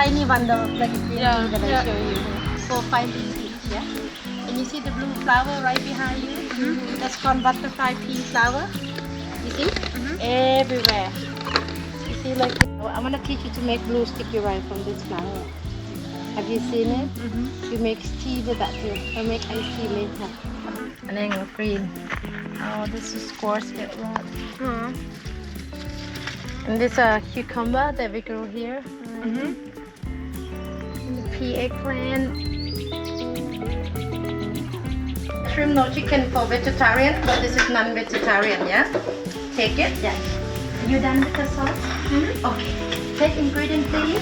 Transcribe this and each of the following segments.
tiny one though, like green Yeah, that yeah. I show you. 4-5 leaves each, yeah. And you see the blue flower right behind you? That's called butterfly pea flower. You see? Everywhere. You see, like I want to teach you to make blue sticky rice from this flower. Have you seen it? You make tea with that too. I'll make iced tea later. And then green. Oh, this is coarse bit red. And this cucumber that we grow here. And the pea eggplant. Shrimp no chicken for vegetarian, but this is non-vegetarian, yeah? Take it. Yeah. You done with the sauce? Okay. Take ingredient, please.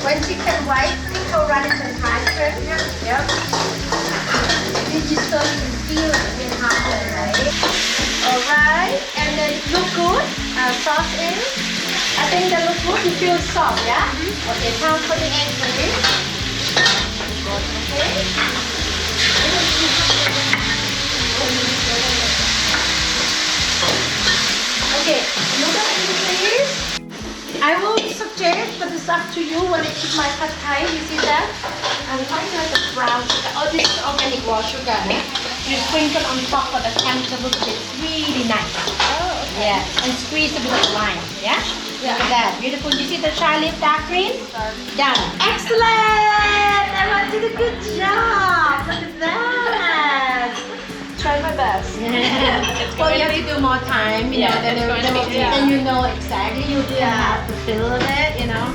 When chicken white, pickle radish and Thai shrimp. Yep. This is so you can feel it in half, right? Alright, and then look good. Sauce in. I think that looks good. You feel soft, yeah? Okay, time for the egg, please. Okay, noodle in, please. I will suggest, but it's up to you when I eat my pad thai. You see that? I'm trying to have a brown sugar. Oh, this is organic raw sugar. You sprinkle on top for the temperature look a bit. It's really nice. Oh, okay. Yeah, and squeeze a bit of lime. Yeah? Look at that. Beautiful. You see the chai leaf dark green? Done. Excellent! Everyone did a good job. Look at that. Try my best. Well, you have to do more time, you know, then you know exactly. You didn't have to fill it, you know.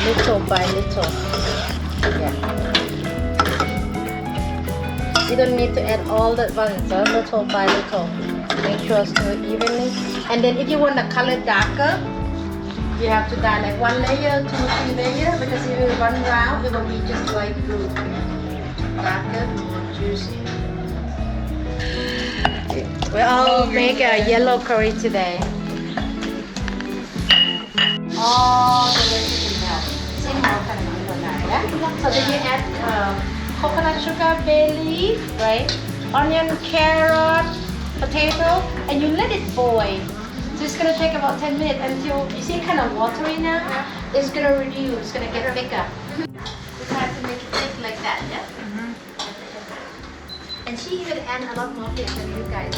Little by little. Yeah. You don't need to add all at once, so little by little. Make sure it's do it evenly. And then if you want the color darker, you have to dye like 1 layer, 2, 3 layers, because if you run round, it will be just like blue. Darker, more juicy. We'll make a yellow curry today. All the way to the milk. See milk and milk, yeah? So then you add coconut sugar, bay leaf, right? Onion, carrot, potato, and you let it boil. So it's gonna take about 10 minutes until you see kind of watery now. It's gonna reduce, it's gonna get thicker. You have to make it thick like that, yeah? And she even add a lot more fish than you guys.